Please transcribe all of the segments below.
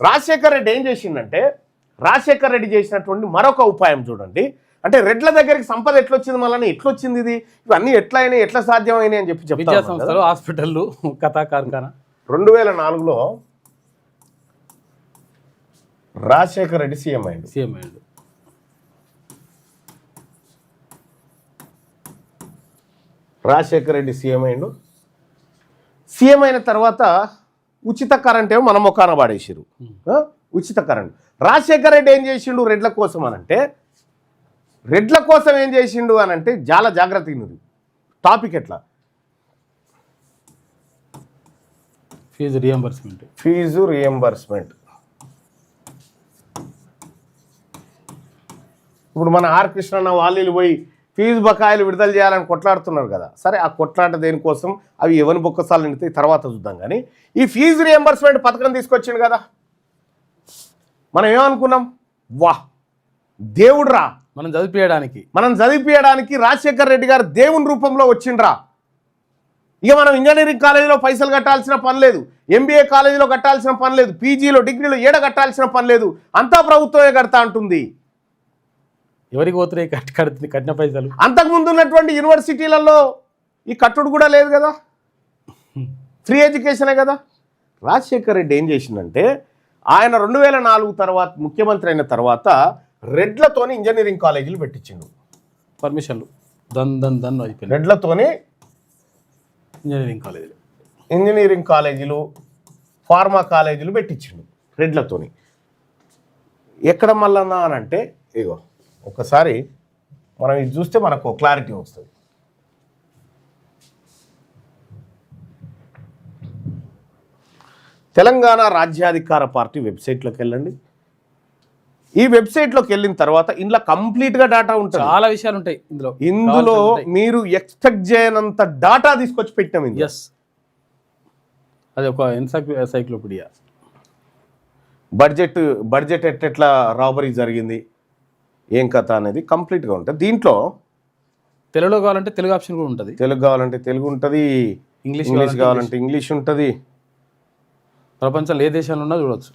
రాజశేఖర్ రెడ్డి ఏం చేసిందంటే, రాజశేఖర్ రెడ్డి చేసినటువంటి మరొక ఉపాయం చూడండి. అంటే రెడ్ల దగ్గరికి సంపద ఎట్లొచ్చింది, మళ్ళీ ఎట్లొచ్చింది, ఇది ఇవన్నీ ఎట్లా అయినాయి, ఎట్లా సాధ్యమైనాయి అని చెప్పి విద్యా సంస్థలు, హాస్పిటళ్ళు, కథా కార్ఖానా. 2004లో రాజశేఖర్ రెడ్డి సీఎం అయిండు. రాజశేఖర్ రెడ్డి సీఎం అయిండు. సీఎం అయిన తర్వాత ఉచిత కరెంట్ ఏమో మన మొఖాన పాడేసారు. ఉచిత కరెంట్. రాజశేఖర్ రెడ్డి ఏం చేసిండు రెడ్ల కోసం అనంటే, రెడ్ల కోసం ఏం చేసిండు అనంటే చాలా జాగ్రత్తగా ఉంది టాపిక్. ఎట్లా ఫీజు రియంబర్స్మెంట్. ఇప్పుడు మన ఆర్ కృష్ణన్న వాళ్ళు పోయి ఫీజు బకాయిలు విడుదల చేయాలని కొట్లాడుతున్నారు కదా. సరే, ఆ కొట్లాట దేనికోసం, అవి ఎవరి బొక్కసాలు నిండితే తర్వాత చూద్దాం. కానీ ఈ ఫీజు రియంబర్స్మెంట్ పథకం తీసుకొచ్చిండు కదా, మనం ఏమనుకున్నాం, వా దేవుడురా, మనం చదివించడానికి రాజశేఖర్ రెడ్డి గారు దేవుని రూపంలో వచ్చిండ్రా. ఇక మనం ఇంజనీరింగ్ కాలేజీలో పైసలు కట్టాల్సిన పని లేదు, ఎంబీఏ కాలేజీలో కట్టాల్సిన పని లేదు, పీజీలో డిగ్రీలో ఏడ కట్టాల్సిన పని లేదు, అంతా ప్రభుత్వమే కడతా అంటుంది. ఎవరికి పోతున్నాయి కట్టిన పైసలు? అంతకుముందు ఉన్నటువంటి యూనివర్సిటీలలో ఈ కట్టుడు కూడా లేదు కదా, ఫ్రీ ఎడ్యుకేషనే కదా. రాజశేఖర్ రెడ్డి ఏం చేసిందంటే, ఆయన 2004 తర్వాత ముఖ్యమంత్రి అయిన తర్వాత రెడ్లతోని ఇంజనీరింగ్ కాలేజీలు పెట్టించిండు. పర్మిషన్లు అయిపోయింది. రెడ్లతోని ఇంజనీరింగ్ కాలేజీలు, ఫార్మా కాలేజీలు పెట్టించిండు రెడ్లతోని. ఎక్కడ మళ్ళన్నా అని అంటే, ఇగో ఒకసారి మనం ఇది చూస్తే మనకు క్లారిటీ వస్తుంది. తెలంగాణ రాజ్యాధికార పార్టీ వెబ్సైట్లోకి వెళ్ళండి. ఈ వెబ్సైట్లోకి వెళ్ళిన తర్వాత ఇందులో కంప్లీట్గా డేటా ఉంటుంది, చాలా విషయాలు ఉంటాయి ఇందులో మీరు ఎక్స్పెక్ట్ చేయనంత డేటా తీసుకొచ్చి పెట్టినాం. అది ఒక ఎన్సైక్లోపీడియా. బడ్జెట్ ఎట్లా రాబరీ జరిగింది, ఏం కథ అనేది కంప్లీట్గా ఉంటుంది. దీంట్లో తెలుగులో కావాలంటే తెలుగు ఆప్షన్ కూడా ఉంటుంది, తెలుగు కావాలంటే తెలుగు ఉంటుంది, ఇంగ్లీష్ కావాలంటే ఇంగ్లీష్ ఉంటుంది. ప్రపంచంలో ఏ దేశాల్లో ఉన్నా చూడవచ్చు.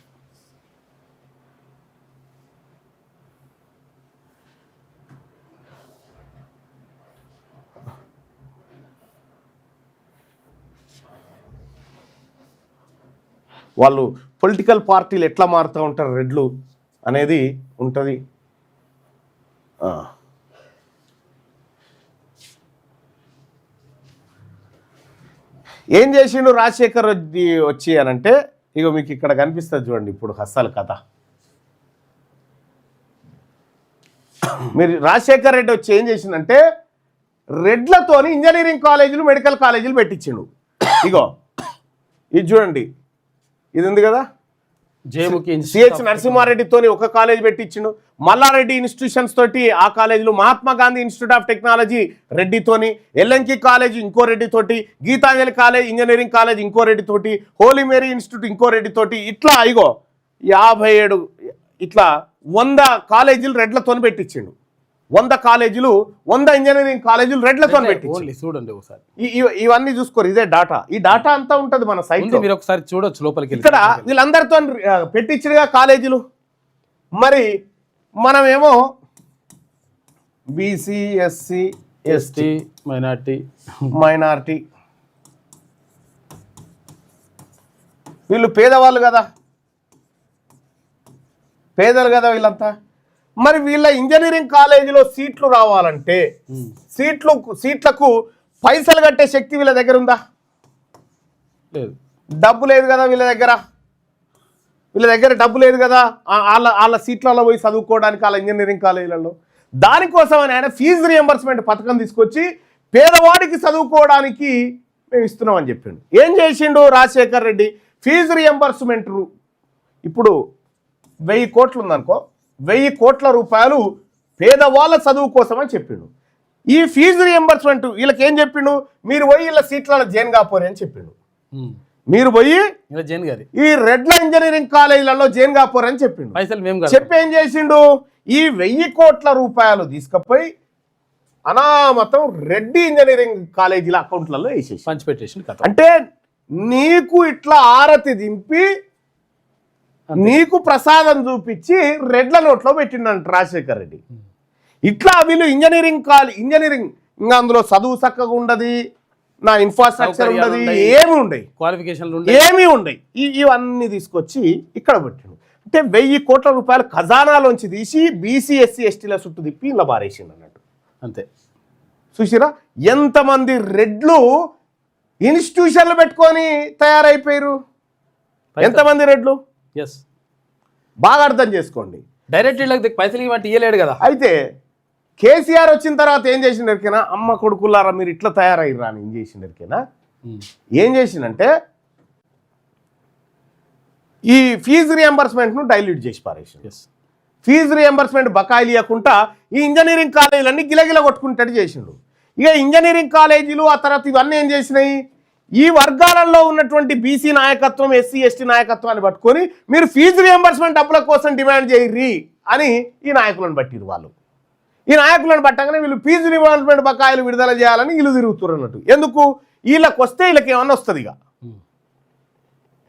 వాళ్ళు పొలిటికల్ పార్టీలు ఎట్లా మారుతూ ఉంటారు రెడ్లు అనేది ఉంటుంది. ఏం చేసిండు రాజశేఖర్ రెడ్డి వచ్చి అనంటే, ఇగో మీకు ఇక్కడ కనిపిస్తుంది చూడండి. ఇప్పుడు అసలు కథ, మీరు రాజశేఖర్ రెడ్డి వచ్చి ఏం చేసిందంటే, రెడ్లతోని ఇంజనీరింగ్ కాలేజీలు, మెడికల్ కాలేజీలు పెట్టించిండు. ఇగో ఇది చూడండి, ఇది ఉంది కదా, సిహెచ్ నరసింహారెడ్డితోని ఒక కాలేజ్ పెట్టించిండు. మల్లారెడ్డి ఇన్స్టిట్యూషన్స్ తోటి ఆ కాలేజీలో, Mahatma Gandhi institute of technology రెడ్డితోని, ఎల్ఎన్కి కాలేజ్ ఇంకో రెడ్డితోటి, గీతాంజలి కాలేజ్ ఇంజనీరింగ్ కాలేజ్ ఇంకో రెడ్డితోటి, హోలీ మేరీ ఇన్స్టిట్యూట్ ఇంకో రెడ్డితోటి, ఇట్లా ఇగో 57 ఇట్లా 100 కాలేజీలు రెడ్లతోని పెట్టించిండు. 100 కాలేజీలు, 100 ఇంజనీరింగ్ కాలేజీలు రెడ్లతో పెట్టించిండు. చూడండి ఒకసారి, ఇవన్నీ చూసుకోరు, ఇదే డాటా. ఈ డాటా అంతా ఉంటుంది మన సైట్ లో, మీరు ఒకసారి చూడొచ్చు లోపలికి. ఇక్కడ వీళ్ళందరితో పెట్టించినగా కాలేజీలు. మరి మనమేమో బీసీ, ఎస్సీ, ఎస్టీ, మైనార్టీ, వీళ్ళు పేదవాళ్ళు కదా, పేదలు కదా వీళ్ళంతా. మరి వీళ్ళ ఇంజనీరింగ్ కాలేజీలో సీట్లు రావాలంటే సీట్లకు పైసలు కట్టే శక్తి వీళ్ళ దగ్గర ఉందా? డబ్బు లేదు కదా వీళ్ళ దగ్గర డబ్బు లేదు కదా వాళ్ళ సీట్లలో పోయి చదువుకోవడానికి, వాళ్ళ ఇంజనీరింగ్ కాలేజీలలో. దానికోసం అని ఆయన ఫీజు రియంబర్స్మెంట్ పథకం తీసుకొచ్చి పేదవాడికి చదువుకోవడానికి మేము ఇస్తున్నామని చెప్పిండు. ఏం చేసిండు రాజశేఖర్ రెడ్డి? ఫీజు రియంబర్స్మెంట్ ఇప్పుడు 1000 కోట్లు ఉందనుకో, 1000 కోట్ల రూపాయలు పేదవాళ్ళ చదువు కోసం అని చెప్పిండు. ఈ ఫీజు రియంబర్స్మెంట్ వీళ్ళకి ఏం చెప్పిండు? మీరు పోయి వీళ్ళ సీట్లలో జైన్ కాపోరే అని చెప్పిండు. మీరు పోయి ఈ రెడ్ల ఇంజనీరింగ్ కాలేజీలలో జైన్ కాపోరే అని చెప్పిండు. చెప్పి ఏం చేసిండు? ఈ 1000 కోట్ల రూపాయలు తీసుకుపోయి అనామతం రెడ్డి ఇంజనీరింగ్ కాలేజీల అకౌంట్లలో వేసేసి పంచిపెట్టేసి, అంటే నీకు ఇట్లా ఆరతి దింపి నీకు ప్రసాదం చూపించి రెడ్ల నోట్లో పెట్టిండంట రాజశేఖర్ రెడ్డి. ఇట్లా వీళ్ళు ఇంజనీరింగ్ ఇంకా అందులో చదువు చక్కగా ఉండదు, నా ఇన్ఫ్రాస్ట్రక్చర్ ఉండదు, ఏమి ఉండయి, క్వాలిఫికేషన్లు ఏమీ ఉండయి. ఇవన్నీ తీసుకొచ్చి ఇక్కడ పెట్టిండు. అంటే 1000 కోట్ల రూపాయలు ఖజానాలోంచి తీసి బీసీ ఎస్సీ ఎస్టీల చుట్టూ తిప్పి ఇలా బారేసిండు అన్నట్టు. అంతే. చూసిరా ఎంతమంది రెడ్లు ఇన్స్టిట్యూషన్లు పెట్టుకొని తయారైపోయారు, ఎంతమంది రెడ్లు. ఎస్, బాగా అర్థం చేసుకోండి. డైరెక్ట్ వీళ్ళకి పైసలు ఇవ్వంటే ఇవ్వలేడు కదా. అయితే కేసీఆర్ వచ్చిన తర్వాత ఏం చేసిండరికేనా, అమ్మ కొడుకులారా మీరు ఇట్లా తయారయ్యారా అని ఏం చేసిండరికేనా, ఏం చేసిందంటే ఈ ఫీజు రియంబర్స్మెంట్ను డైల్యూట్ చేసి పారేసింది. ఫీజు రియంబర్స్మెంట్ బకాయిలు ఇవ్వకుండా ఈ ఇంజనీరింగ్ కాలేజీలన్నీ గిలగిల కొట్టుకుంటట్టు చేసిండు. ఇక ఇంజనీరింగ్ కాలేజీలు ఆ తర్వాత ఇవన్నీ ఏం చేసినాయి, ఈ వర్గాలలో ఉన్నటువంటి బీసీ నాయకత్వం ఎస్సీ ఎస్టీ నాయకత్వాన్ని పట్టుకొని మీరు ఫీజు రియంబర్స్మెంట్ డబ్బుల కోసం డిమాండ్ చేయర్రి అని ఈ నాయకులను పట్టిరు వాళ్ళు. ఈ నాయకులను పట్టగానే వీళ్ళు ఫీజు రియంబర్స్మెంట్ బకాయిలు విడుదల చేయాలని వీళ్ళు తిరుగుతున్నారు అన్నట్టు. ఎందుకు, వీళ్ళకి వస్తే వీళ్ళకి ఏమన్నా వస్తుంది.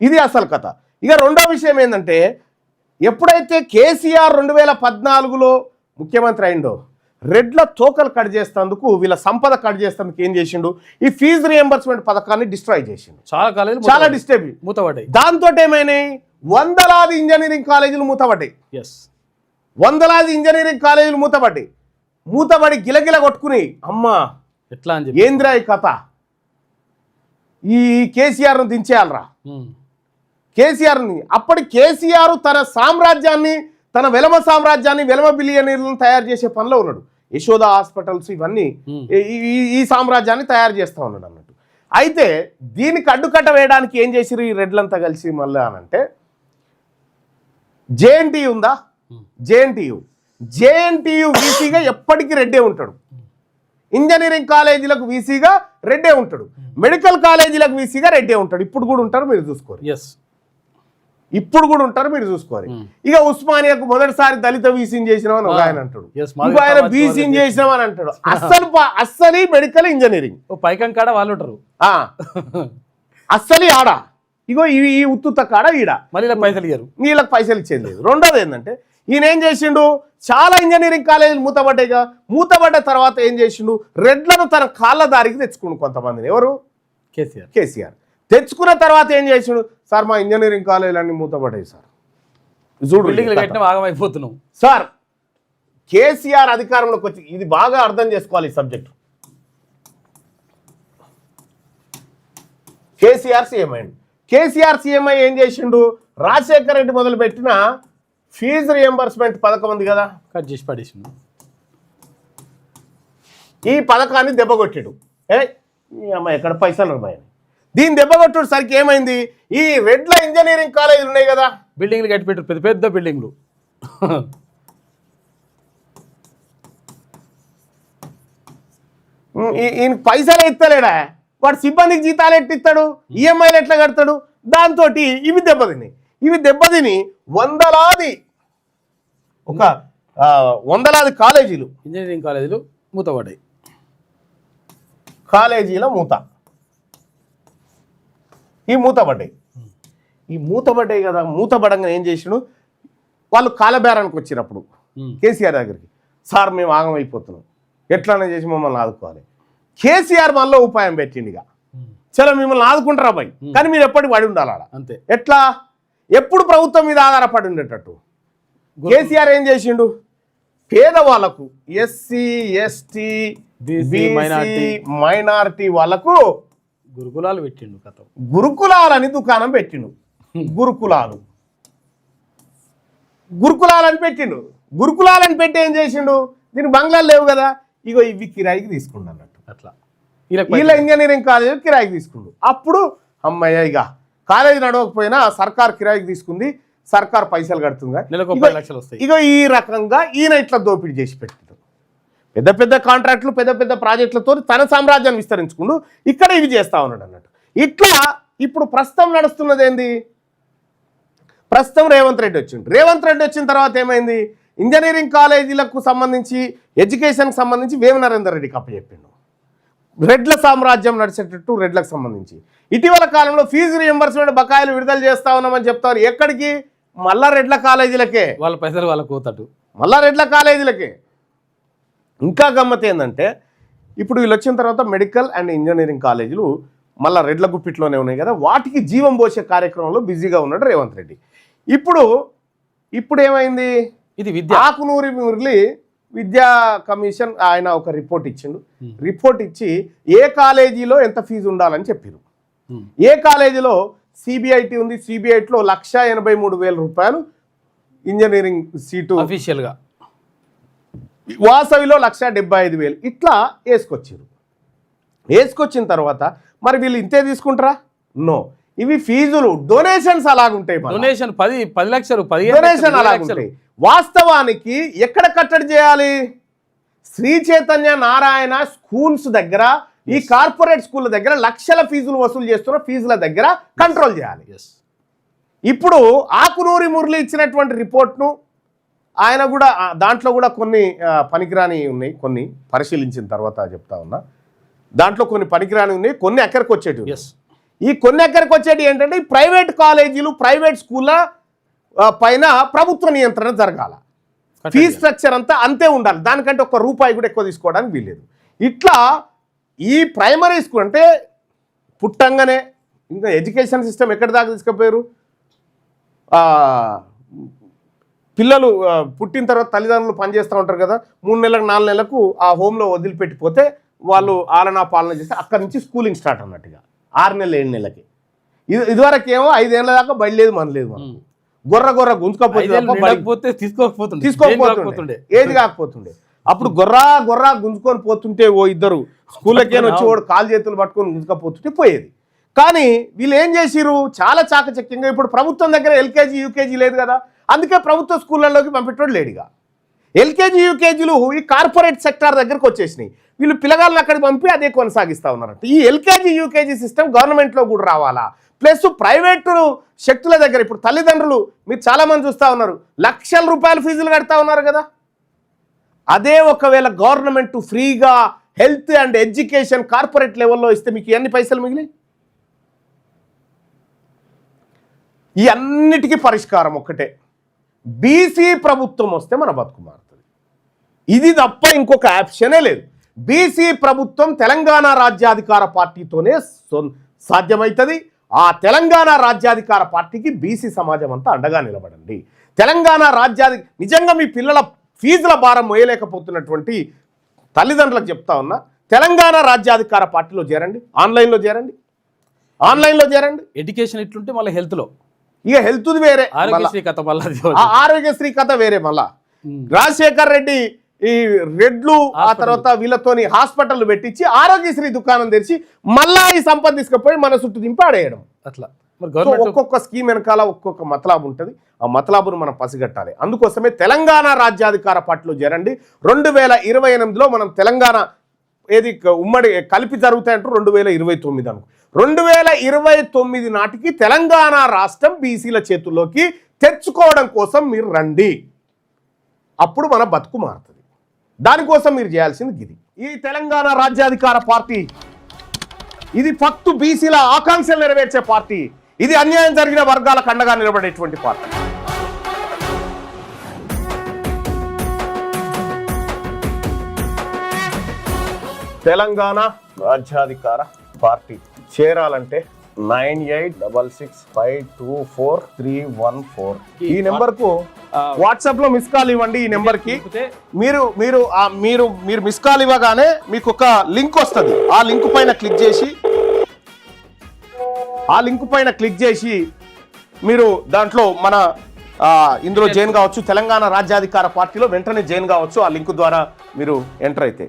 ఇది అసలు కథ. ఇక రెండో విషయం ఏంటంటే ఎప్పుడైతే కేసీఆర్ 2014లో ముఖ్యమంత్రి అయిండో రెడ్ల తోకలు కట్ చేస్తేందుకు, వీళ్ళ సంపద కట్ చేస్తేందుకు ఏం చేసిండు, ఈ ఫీజు రియంబర్స్మెంట్ పథకాన్ని డిస్ట్రాయ్ చేసిండు. చాలా డిస్టర్బ్ మూతపడ్డాయి. దాంతో ఏమైనాయి, వందలాది ఇంజనీరింగ్ కాలేజీలు మూతపడ్డాయి. వందలాది ఇంజనీరింగ్ కాలేజీలు మూతపడి గిలగిల కొట్టుకుని అమ్మా ఎట్లా అని చెప్పి ఏంద్రా ఈ కథ, ఈ కేసీఆర్ను దించేయాలరా. కేసీఆర్ని అప్పటి కేసీఆర్ తన సామ్రాజ్యాన్ని, తన వెలమ సామ్రాజ్యాన్ని, వెలమ బిలియనీర్లను తయారు చేసే పనిలో ఉన్నాడు. యశోద హాస్పిటల్స్ ఇవన్నీ ఈ సామ్రాజ్యాన్ని తయారు చేస్తూ ఉన్నాడు అన్నట్టు. అయితే దీనికి అడ్డుకట్ట వేయడానికి ఏం చేసిరు ఈ రెడ్లంతా కలిసి మళ్ళీ అనంటే, జేఎన్టీయూ ఉందా, జేఎన్టీయూ వీసీగా ఎప్పటికీ రెడ్డే ఉంటాడు. ఇంజనీరింగ్ కాలేజీలకు వీసీగా రెడ్డే ఉంటాడు, మెడికల్ కాలేజీలకు వీసీగా రెడ్డే ఉంటాడు. ఇప్పుడు కూడా ఉంటారు, మీరు చూసుకోరు. ఇక ఉస్మానియాకు మొదటిసారి దళిత వీసీని చేసినామని ఒక ఆయన అంటాడు, ఇంకో ఆయన బీసీని చేసినామని అంటాడు. అస్సలు మెడికల్ ఇంజనీరింగ్ పైకం కాడ వాళ్ళు ఉంటారు, అస్సలు ఆడ ఇగో ఈ ఉత్తుత కాడ ఈడ మళ్ళీ పైసలు ఇయ్యరు, వీళ్ళకి పైసలు ఇచ్చేది లేదు. రెండోది ఏంటంటే ఈయన ఏం చేసిండు, చాలా ఇంజనీరింగ్ కాలేజీలు మూతపడ్డ తర్వాత ఏం చేసిండు, రెడ్లను తన కాళ్ళ దారికి తెచ్చుకుండు కొంతమందిని. ఎవరు, కేసీఆర్ తెచ్చుకున్న తర్వాత ఏం చేసిండు, సార్ మా ఇంజనీరింగ్ కాలేజీలన్నీ మూతపడ్డాయి సార్, ఆగమైపోతున్నాం సార్. కేసీఆర్ అధికారంలోకి వచ్చి, ఇది బాగా అర్థం చేసుకోవాలి ఈ సబ్జెక్టు, కేసీఆర్ సీఎం ఏం చేసిండు, రాజశేఖర రెడ్డి మొదలుపెట్టిన ఫీజు రియంబర్స్మెంట్ పథకం ఉంది కదా, కట్ చేసి పడేసిండు. ఈ పథకాన్ని దెబ్బకొట్టాడు. అమ్మాయి ఎక్కడ పైసలు ఉన్నాయి, దీన్ని దెబ్బకొట్టుడు సరికి ఏమైంది, ఈ రెడ్ల ఇంజనీరింగ్ కాలేజీలు ఉన్నాయి కదా, బిల్డింగ్లు కట్టిపెట్టారు, పెద్ద పెద్ద బిల్డింగ్లు. ఈయన పైసలు ఎత్తలేడా, వాడు సిబ్బందికి జీతాలు ఎట్టిస్తాడు, ఈఎంఐలు ఎట్లా కడతాడు. దాంతో ఇవి దెబ్బతిని వందలాది కాలేజీలు, ఇంజనీరింగ్ కాలేజీలు మూతపడ్డాయి. కాలేజీల మూతపడ్డాయి కదా. మూతపడంగా ఏం చేసినాడు, వాళ్ళు కాలబేరానికి వచ్చినప్పుడు కేసీఆర్ దగ్గరికి, సార్ మేము ఆగమైపోతున్నాం, ఎట్లనే చేసి మమ్మల్ని ఆదుకోవాలి. కేసీఆర్ మనలో ఉపాయం పెట్టిండు, ఇక చలో మిమ్మల్ని ఆదుకుంటారా బాయ్, కానీ మీరు ఎప్పటికి పడి ఉండాలి ఆడ. అంతే, ఎట్లా, ఎప్పుడు ప్రభుత్వం మీద ఆధారపడి ఉండేటట్టు. కేసీఆర్ ఏం చేసిండు, పేదవాళ్లకు, ఎస్సీ ఎస్టీ బీసీ మైనారిటీ వాళ్ళకు గురుకులాలు పెట్టిండు. గురుకులాలని దుకాణం పెట్టిండు, గురుకులాలని పెట్టి ఏం చేసిండు, దీనికి బంగ్లాలు లేవు కదా, ఇగో ఇవి కిరాయికి తీసుకుండు అన్నట్టు. అట్లా వీళ్ళ ఇంజనీరింగ్ కాలేజీలు కిరాయికి తీసుకుండు. అప్పుడు అమ్మయ్య ఇక కాలేజీ నడవకపోయినా సర్కార్ కిరాయికి తీసుకుంది, సర్కార్ పైసలు కడుతుంది. ఇగో ఈ రకంగా ఈయన ఇట్లా దోపిడీ చేసి పెట్టిండు. పెద్ద పెద్ద కాంట్రాక్టులు, పెద్ద పెద్ద ప్రాజెక్టులతో తన సామ్రాజ్యాన్ని విస్తరించుకుంటూ ఇక్కడ ఇవి చేస్తా ఉన్నాడు అన్నట్టు. ఇట్లా ఇప్పుడు ప్రస్తుతం నడుస్తున్నది ఏంది, ప్రస్తుతం రేవంత్ రెడ్డి వచ్చిన తర్వాత ఏమైంది, ఇంజనీరింగ్ కాలేజీలకు సంబంధించి, ఎడ్యుకేషన్కి సంబంధించి వేమ నరేందర్ రెడ్డికి అప్పచెప్పిండు. రెడ్ల సామ్రాజ్యం నడిచేటట్టు రెడ్లకు సంబంధించి ఇటీవల కాలంలో ఫీజు రియంబర్స్మెంట్ బకాయిలు విడుదల చేస్తా ఉన్నామని చెప్తారు. ఎక్కడికి, మళ్ళా రెడ్ల కాలేజీలకే, వాళ్ళ పైసలు వాళ్ళకు పోతాడు. మళ్ళా రెడ్ల కాలేజీలకే. ఇంకా గమ్మత్ ఏంటంటే ఇప్పుడు వీళ్ళు వచ్చిన తర్వాత మెడికల్ అండ్ ఇంజనీరింగ్ కాలేజీలు మళ్ళీ రెడ్ల గుప్పిట్లోనే ఉన్నాయి కదా, వాటికి జీవం పోసే కార్యక్రమంలో బిజీగా ఉన్నాడు రేవంత్ రెడ్డి. ఇప్పుడు ఏమైంది, ఇది విద్య. ఆకునూరి మురళి విద్యా కమిషన్ ఆయన ఒక రిపోర్ట్ ఇచ్చిండు. రిపోర్ట్ ఇచ్చి ఏ కాలేజీలో ఎంత ఫీజు ఉండాలని చెప్పారు. ఏ కాలేజీలో సిబిఐటి ఉంది, సిబిఐటిలో 1,83,000 రూపాయలు ఇంజనీరింగ్ సీటు అఫీషియల్గా, వాసవిలో 1,75,000 ఇట్లా వేసుకొచ్చిన తర్వాత మరి వీళ్ళు ఇంతే తీసుకుంటారా? నో, ఇవి ఫీజులు, డొనేషన్స్ అలాగుంటాయి. డొనేషన్ 10 లక్షలు, డొనేషన్ అలాగుంటాయి. వాస్తవానికి ఎక్కడ కట్టడి చేయాలి? శ్రీ చైతన్య నారాయణ స్కూల్స్ దగ్గర, ఈ కార్పొరేట్ స్కూళ్ళ దగ్గర లక్షల ఫీజులు వసూలు చేస్తున్న ఫీజుల దగ్గర కంట్రోల్ చేయాలి. ఇప్పుడు ఆకునూరి మురళి ఇచ్చినటువంటి రిపోర్ట్ను ఆయన కూడా దాంట్లో కూడా కొన్ని పనికిరాని ఉన్నాయి, కొన్ని పరిశీలించిన తర్వాత చెప్తా ఉన్నా. దాంట్లో కొన్ని పనికిరాని ఉన్నాయి, కొన్ని ఎక్కడికి వచ్చేటివి. ఈ కొన్ని ఎక్కడికి వచ్చేటి ఏంటంటే ఈ ప్రైవేట్ కాలేజీలు, ప్రైవేట్ స్కూళ్ళ పైన ప్రభుత్వ నియంత్రణ జరగాల. ఫీజ్ స్ట్రక్చర్ అంతా అంతే ఉండాలి, దానికంటే ₹1 కూడా ఎక్కువ తీసుకోవడానికి వీల్లేదు. ఇట్లా ఈ ప్రైమరీ స్కూల్ అంటే పుట్టంగానే ఇంకా ఎడ్యుకేషన్ సిస్టమ్ ఎక్కడి దాకా తీసుకుపోయారు. పిల్లలు పుట్టిన తర్వాత తల్లిదండ్రులు పనిచేస్తూ ఉంటారు కదా, 3 నెలలకు 4 నెలలకు ఆ హోమ్లో వదిలిపెట్టిపోతే వాళ్ళు ఆలనా పాలన చేస్తే అక్కడి నుంచి స్కూలింగ్ స్టార్ట్ అన్నట్టుగా 6 నెలలు 7 నెలలకి. ఇదివరకు ఏమో 5 ఏళ్ళ దాకా బయలులేదు మనలేదు, మనం గొర్ర గుంజుకోపోతే తీసుకోకపోతుండే, ఏది కాకపోతుండే. అప్పుడు గొర్ర గుంజుకొని పోతుంటే ఓ ఇద్దరు స్కూళ్ళకే వచ్చి వాడు కాలు చేతులు పట్టుకొని గుంజుకపోతుంటే పోయేది. కానీ వీళ్ళు ఏం చేసిరు, చాలా చాకచక్యంగా ఇప్పుడు ప్రభుత్వం దగ్గర ఎల్కేజీ యూకేజీ లేదు కదా, అందుకే ప్రభుత్వ స్కూళ్ళలోకి పంపేటోడు లేడుగా. ఎల్కేజీ యూకేజీలు ఈ కార్పొరేట్ సెక్టార్ దగ్గరకు వచ్చేసినాయి. వీళ్ళు పిల్లగాళ్ళని అక్కడికి పంపి అదే కొనసాగిస్తూ ఉన్నారంట. ఈ ఎల్కేజీ యూకేజీ సిస్టమ్ గవర్నమెంట్లో కూడా రావాలా, ప్లస్ ప్రైవేటు శక్తుల దగ్గర. ఇప్పుడు తల్లిదండ్రులు మీరు చాలామంది చూస్తూ ఉన్నారు, లక్షల రూపాయల ఫీజులు కడతా ఉన్నారు కదా. అదే ఒకవేళ గవర్నమెంట్ ఫ్రీగా హెల్త్ అండ్ ఎడ్యుకేషన్ కార్పొరేట్ లెవెల్లో ఇస్తే మీకు ఎన్ని పైసలు మిగిలి? ఈ అన్నిటికీ పరిష్కారం ఒక్కటే, బీసీ ప్రభుత్వం వస్తే మన బతుకు మారుతుంది. ఇది తప్ప ఇంకొక ఆప్షనే లేదు. బీసీ ప్రభుత్వం తెలంగాణ రాజ్యాధికార పార్టీతోనే సాధ్యమవుతుంది. ఆ తెలంగాణ రాజ్యాధికార పార్టీకి బీసీ సమాజం అంతా అండగా నిలబడండి. తెలంగాణ నిజంగా మీ పిల్లల ఫీజుల భారం మోయలేకపోతున్నటువంటి తల్లిదండ్రులకు చెప్తా ఉన్నా, తెలంగాణ రాజ్యాధికార పార్టీలో చేరండి, ఆన్లైన్లో చేరండి. ఎడ్యుకేషన్ ఇట్లుంటే మళ్ళీ హెల్త్లో, ఇక హెల్త్ వేరే, ఆరోగ్యశ్రీ కథ వేరే. మళ్ళా రాజశేఖర్ రెడ్డి ఈ రెడ్లు ఆ తర్వాత వీళ్ళతోని హాస్పిటల్ పెట్టించి ఆరోగ్యశ్రీ దుకాణం తెరిచి మళ్ళా ఈ సంపద తీసుకుపోయి మన చుట్టూ దింపాడేయడం. అట్లా ఒక్కొక్క స్కీమ్ వెనకాల ఒక్కొక్క మతలాబు ఉంటుంది. ఆ మతలాబును మనం పసిగట్టాలి. అందుకోసమే తెలంగాణ రాజ్యాధికార పార్టీలో చేరండి. 2028లో మనం తెలంగాణ ఏది ఉమ్మడి కలిపి జరుగుతాయంటారు 2029 అనుకో. 2029 నాటికి తెలంగాణ రాష్ట్రం బీసీల చేతుల్లోకి తెచ్చుకోవడం కోసం మీరు రండి. అప్పుడు మన బతుకు మారుతుంది. దానికోసం మీరు చేయాల్సింది ఇది. ఈ తెలంగాణ రాజ్యాధికార పార్టీ ఇది ఫక్తు బీసీల ఆకాంక్షలు నెరవేర్చే పార్టీ. ఇది అన్యాయం జరిగిన వర్గాలకు అండగా నిలబడేటువంటి పార్టీ. తెలంగాణ రాజ్యాధికార పార్టీ చేరాలంటే 9866524314 ఈ నెంబర్ కు వాట్సాప్ లో మిస్ కాల్ ఇవ్వండి. ఈ నెంబర్ కి మీరు మిస్ కాల్ ఇవ్వగానే మీకు ఒక లింక్ వస్తుంది. ఆ లింక్ పైన క్లిక్ చేసి మీరు దాంట్లో మన ఇందులో జాయిన్ కావచ్చు. తెలంగాణ రాజ్యాధికార పార్టీలో వెంటనే జాయిన్ కావచ్చు. ఆ లింక్ ద్వారా మీరు ఎంటర్ అయితే